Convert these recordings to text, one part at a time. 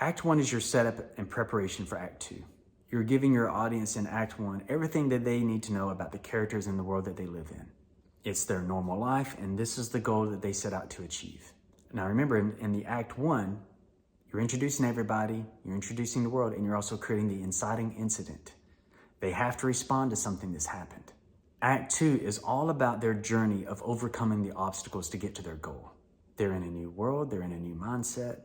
Act 1 is your setup and preparation for Act 2. You're giving your audience in Act 1 everything that they need to know about the characters in the world that they live in. It's their normal life, and this is the goal that they set out to achieve. Now remember, in the Act 1, you're introducing everybody, you're introducing the world, and you're also creating the inciting incident. They have to respond to something that's happened. Act 2 is all about their journey of overcoming the obstacles to get to their goal. They're in a new world, they're in a new mindset.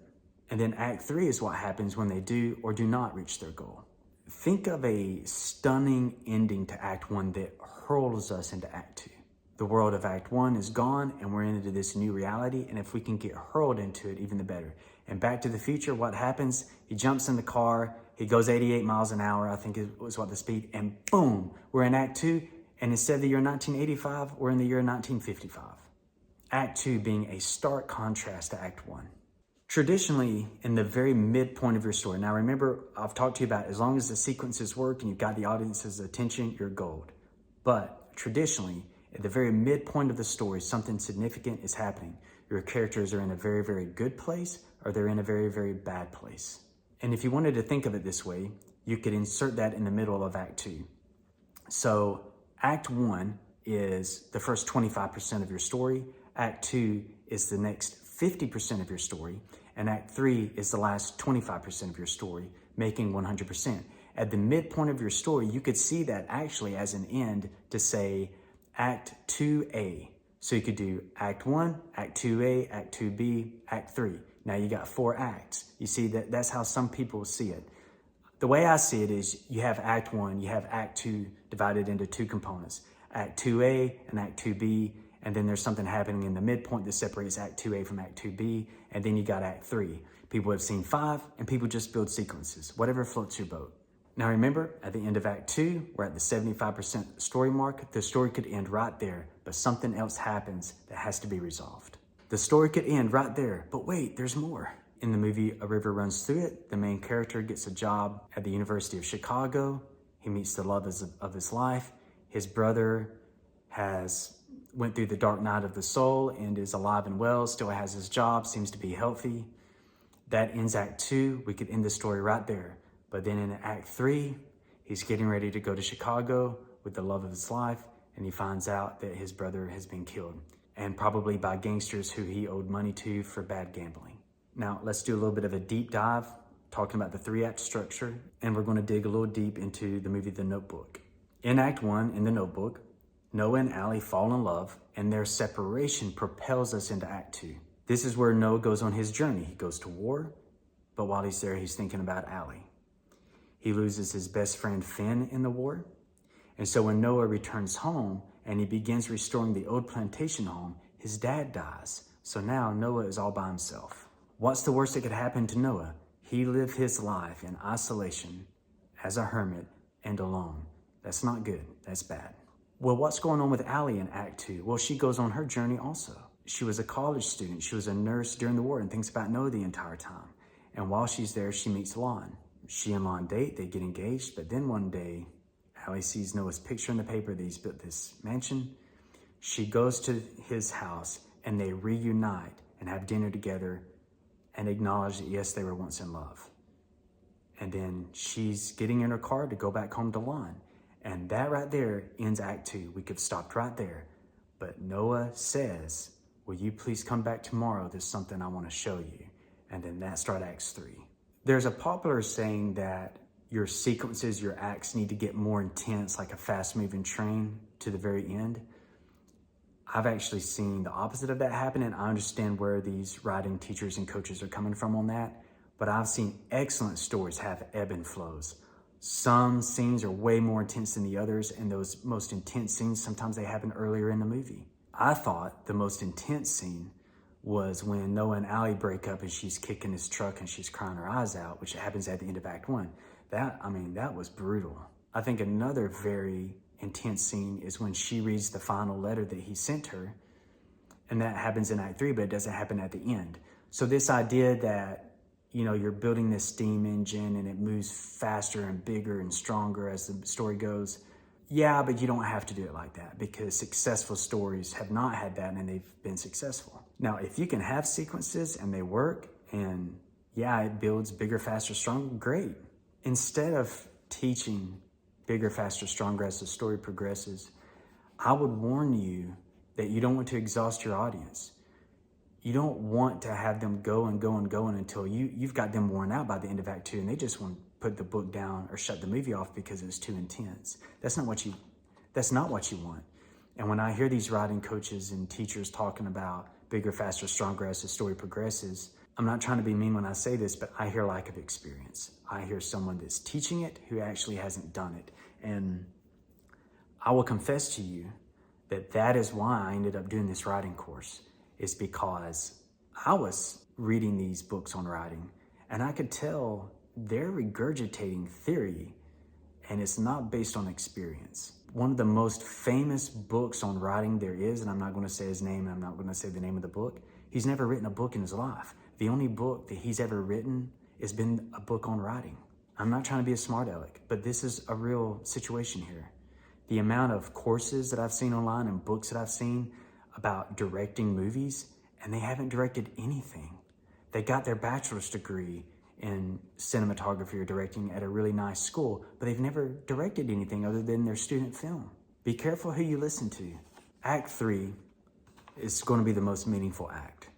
And then Act 3 is what happens when they do or do not reach their goal. Think of a stunning ending to Act 1 that hurls us into Act 2. The world of Act 1 is gone and we're into this new reality, and if we can get hurled into it, even the better. And Back to the Future, what happens? He jumps in the car, he goes 88 miles an hour, I think it was what the speed, and boom, we're in Act 2, and instead of the year 1985, we're in the year 1955. Act 2 being a stark contrast to Act 1. Traditionally, in the very midpoint of your story, now remember, I've talked to you about as long as the sequences work and you've got the audience's attention, you're gold. But traditionally, at the very midpoint of the story, something significant is happening. Your characters are in a very, very good place, or they're in a very, very bad place. And if you wanted to think of it this way, you could insert that in the middle of Act 2. So Act 1 is the first 25% of your story. Act 2 is the next 50% of your story, and Act 3 is the last 25% of your story, making 100%. At the midpoint of your story, you could see that actually as an end to say Act 2A. So you could do Act 1, Act 2A, Act 2B, Act 3. Now you got 4 acts. You see, that's how some people see it. The way I see it is you have Act 1, you have Act 2 divided into 2 components, Act 2A and Act 2B, and then there's something happening in the midpoint that separates Act 2A from Act 2B, and then you got Act 3. People have seen 5, and people just build sequences, whatever floats your boat. Now remember, at the end of Act 2, we're at the 75% story mark. The story could end right there, but something else happens that has to be resolved. The story could end right there, but wait, there's more. In the movie A River Runs Through It, the main character gets a job at the University of Chicago. He meets the love of his life. His brother went through the dark night of the soul and is alive and well, still has his job, seems to be healthy. That ends Act 2. We could end the story right there. But then in Act 3, he's getting ready to go to Chicago with the love of his life, and he finds out that his brother has been killed, and probably by gangsters who he owed money to for bad gambling. Now, let's do a little bit of a deep dive, talking about the 3-act structure, and we're going to dig a little deep into the movie The Notebook. In Act 1, in The Notebook, Noah and Allie fall in love, and their separation propels us into Act 2. This is where Noah goes on his journey. He goes to war, but while he's there, he's thinking about Allie. He loses his best friend Finn in the war, and so when Noah returns home and he begins restoring the old plantation home, his dad dies. So now Noah is all by himself. What's the worst that could happen to Noah? He lived his life in isolation, as a hermit, and alone. That's not good. That's bad. Well, what's going on with Allie in Act 2? Well, she goes on her journey also. She was a college student. She was a nurse during the war and thinks about Noah the entire time. And while she's there, she meets Lon. She and Lon date, they get engaged, but then one day, Allie sees Noah's picture in the paper that he's built this mansion. She goes to his house and they reunite and have dinner together and acknowledge that yes, they were once in love. And then she's getting in her car to go back home to Lon. And that right there ends Act 2. We could have stopped right there. But Noah says, will you please come back tomorrow? There's something I want to show you. And then that starts Act 3. There's a popular saying that your sequences, your acts need to get more intense, like a fast-moving train to the very end. I've actually seen the opposite of that happen, and I understand where these writing teachers and coaches are coming from on that. But I've seen excellent stories have ebb and flows. Some scenes are way more intense than the others, and those most intense scenes, sometimes they happen earlier in the movie. I thought the most intense scene was when Noah and Allie break up and she's kicking his truck and she's crying her eyes out, which happens at the end of Act 1. That was brutal. I think another very intense scene is when she reads the final letter that he sent her, and that happens in Act 3, but it doesn't happen at the end. So this idea that, you're building this steam engine and it moves faster and bigger and stronger as the story goes. Yeah, but you don't have to do it like that, because successful stories have not had that and they've been successful. Now, if you can have sequences and they work and Yeah, it builds bigger, faster, stronger, great. Instead of teaching bigger, faster, stronger as the story progresses, I would warn you that you don't want to exhaust your audience. You don't want to have them going until you've got them worn out by the end of Act 2 and they just want to put the book down or shut the movie off because it's too intense. That's not what you want. And when I hear these writing coaches and teachers talking about bigger, faster, stronger as the story progresses, I'm not trying to be mean when I say this, but I hear lack of experience. I hear someone that's teaching it who actually hasn't done it. And I will confess to you that is why I ended up doing this writing course, is because I was reading these books on writing and I could tell they're regurgitating theory and it's not based on experience. One of the most famous books on writing there is, and I'm not going to say his name and I'm not going to say the name of the book, he's never written a book in his life. The only book that he's ever written has been a book on writing. I'm not trying to be a smart aleck, but this is a real situation here. The amount of courses that I've seen online and books that I've seen about directing movies, and they haven't directed anything. They got their bachelor's degree in cinematography or directing at a really nice school, but they've never directed anything other than their student film. Be careful who you listen to. Act 3 is going to be the most meaningful act.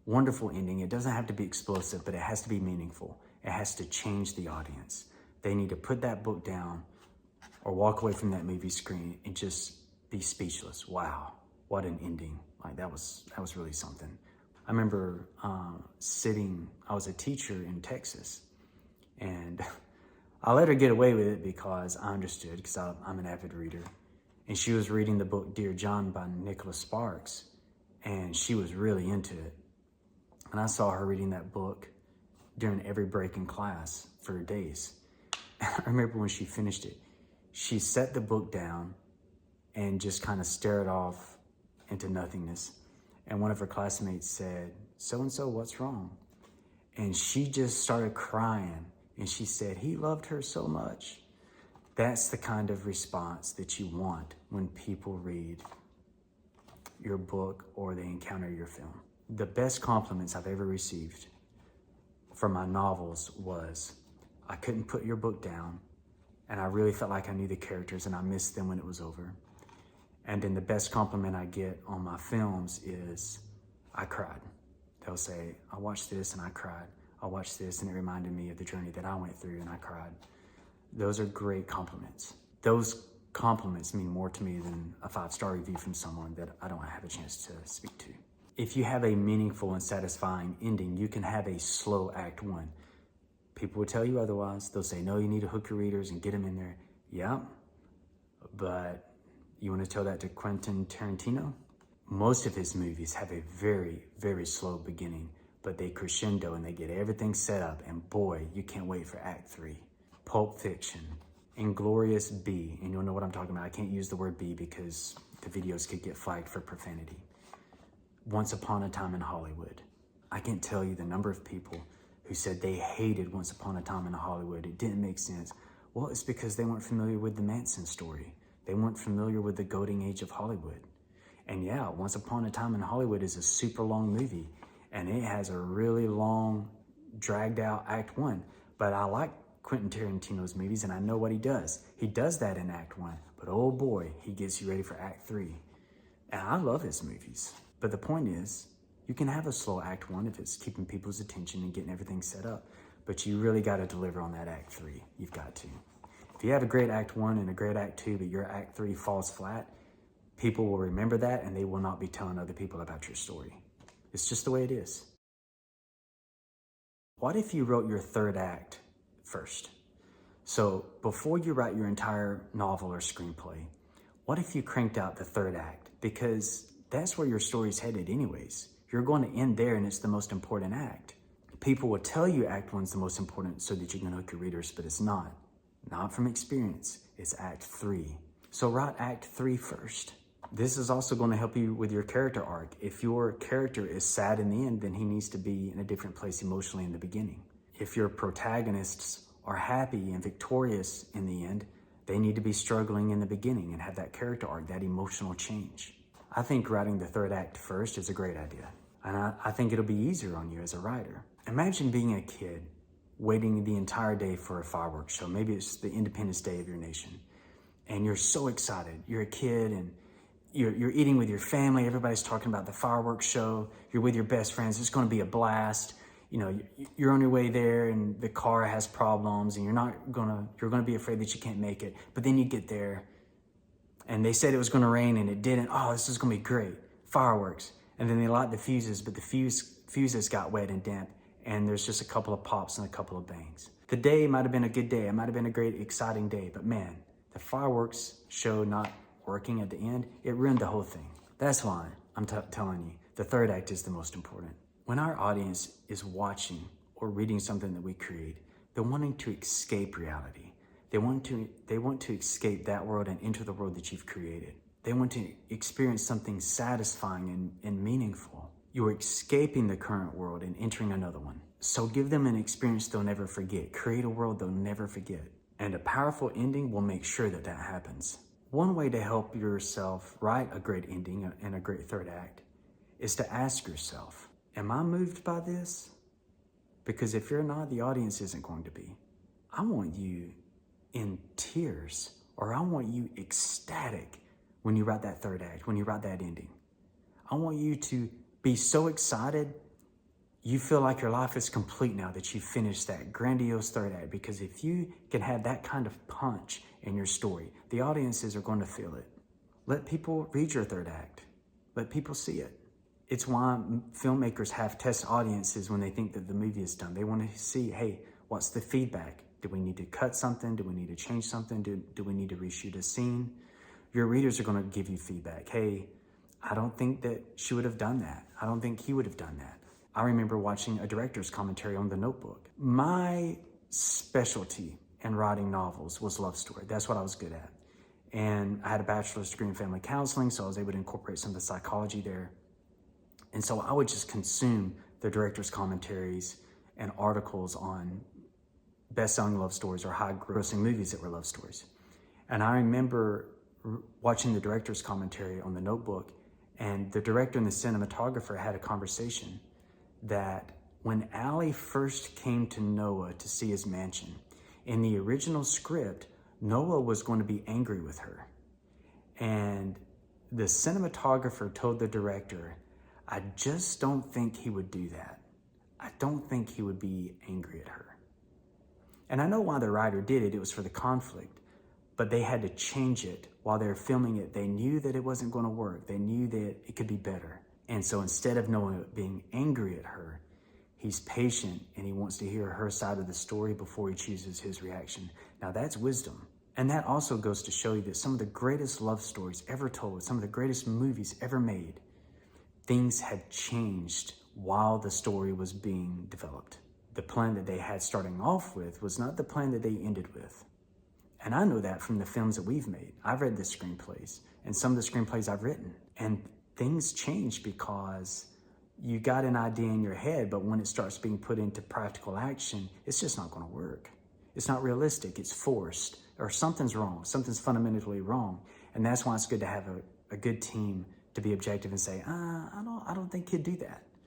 Wonderful ending. It doesn't have to be explosive, but it has to be meaningful. It has to change the audience. They need to put that book down or walk away from that movie screen and just be speechless. Wow, what an ending. Like that was really something. I remember I was a teacher in Texas, and I let her get away with it because I understood, because I'm an avid reader. And she was reading the book Dear John by Nicholas Sparks, and she was really into it. And I saw her reading that book during every break in class for days. I remember when she finished it, she set the book down and just kind of stared off into nothingness. And one of her classmates said, "So-and-so, what's wrong?" And she just started crying. And she said, "He loved her so much." That's the kind of response that you want when people read your book or they encounter your film. The best compliments I've ever received for my novels was, "I couldn't put your book down, and I really felt like I knew the characters and I missed them when it was over." And then the best compliment I get on my films is, "I cried." They'll say, "I watched this and I cried. I watched this and it reminded me of the journey that I went through and I cried." Those are great compliments. Those compliments mean more to me than a 5-star review from someone that I don't have a chance to speak to. If you have a meaningful and satisfying ending, you can have a slow Act 1. People will tell you otherwise. They'll say, "No, you need to hook your readers and get them in there." Yeah, but you want to tell that to Quentin Tarantino? Most of his movies have a very, very slow beginning, but they crescendo and they get everything set up, and boy, you can't wait for Act 3. Pulp Fiction, Inglourious B, and you'll know what I'm talking about. I can't use the word B because the videos could get flagged for profanity. Once Upon a Time in Hollywood. I can't tell you the number of people who said they hated Once Upon a Time in Hollywood. It didn't make sense. Well, it's because they weren't familiar with the Manson story. They weren't familiar with the golden age of Hollywood. And yeah, Once Upon a Time in Hollywood is a super long movie, and it has a really long, dragged out Act 1. But I like Quentin Tarantino's movies, and I know what he does. He does that in Act 1, but oh boy, he gets you ready for Act 3. And I love his movies. But the point is, you can have a slow Act 1 if it's keeping people's attention and getting everything set up, but you really got to deliver on that Act 3. You've got to. If you have a great Act 1 and a great Act 2, but your Act 3 falls flat, people will remember that and they will not be telling other people about your story. It's just the way it is. What if you wrote your third act first? So before you write your entire novel or screenplay, what if you cranked out the third act? Because that's where your story's headed anyways. You're going to end there and it's the most important act. People will tell you Act 1's the most important so that you can hook your readers, but it's not. Not from experience, it's Act 3. So write Act 3 first. This is also going to help you with your character arc. If your character is sad in the end, then he needs to be in a different place emotionally in the beginning. If your protagonists are happy and victorious in the end, they need to be struggling in the beginning and have that character arc, that emotional change. I think writing the third act first is a great idea. And I think it'll be easier on you as a writer. Imagine being a kid waiting the entire day for a fireworks show. Maybe it's the Independence Day of your nation. And you're so excited. You're a kid and you're eating with your family. Everybody's talking about the fireworks show. You're with your best friends. It's going to be a blast. You know, you're on your way there and the car has problems and you're going to be afraid that you can't make it. But then you get there and they said it was going to rain and it didn't. Oh, this is going to be great. Fireworks. And then they light the fuses, but the fuses got wet and damp. And there's just a couple of pops and a couple of bangs. The day might have been a good day. It might have been a great, exciting day. But man, the fireworks show not working at the end, it ruined the whole thing. That's why I'm telling you, the third act is the most important. When our audience is watching or reading something that we create, they're wanting to escape reality. They want to escape that world and enter the world that you've created. They want to experience something satisfying and meaningful. You're escaping the current world and entering another one. So give them an experience they'll never forget. Create a world they'll never forget. And a powerful ending will make sure that that happens. One way to help yourself write a great ending and a great third act is to ask yourself, am I moved by this? Because if you're not, the audience isn't going to be. I want you in tears, or I want you ecstatic when you write that third act, when you write that ending. I want you to be so excited you feel like your life is complete now that you finished that grandiose third act. Because if you can have that kind of punch in your story, the audiences are going to feel it. Let people read your third act. Let people see it. It's why filmmakers have test audiences when they think that the movie is done. They want to see, hey, what's the feedback? Do we need to cut something? Do we need to change something? Do we need to reshoot a scene? Your readers are going to give you feedback. Hey, I don't think that she would have done that. I don't think he would have done that. I remember watching a director's commentary on The Notebook. My specialty in writing novels was love story. That's what I was good at. And I had a bachelor's degree in family counseling, so I was able to incorporate some of the psychology there. And so I would just consume the director's commentaries and articles on best-selling love stories or high-grossing movies that were love stories. And I remember watching the director's commentary on The Notebook, and the director and the cinematographer had a conversation that when Allie first came to Noah to see his mansion, in the original script, Noah was going to be angry with her. And the cinematographer told the director, I just don't think he would do that. I don't think he would be angry at her. And I know why the writer did it. It was for the conflict, but they had to change it while they were filming it. They knew that it wasn't going to work. They knew that it could be better. And so instead of Noah being angry at her, he's patient and he wants to hear her side of the story before he chooses his reaction. Now that's wisdom. And that also goes to show you that some of the greatest love stories ever told, some of the greatest movies ever made, things had changed while the story was being developed. The plan that they had starting off with was not the plan that they ended with. And I know that from the films that we've made. I've read the screenplays and some of the screenplays I've written. And things change because you got an idea in your head, but when it starts being put into practical action, it's just not going to work. It's not realistic. It's forced, or something's wrong. Something's fundamentally wrong. And that's why it's good to have a good team to be objective and say, I don't think he'd do that.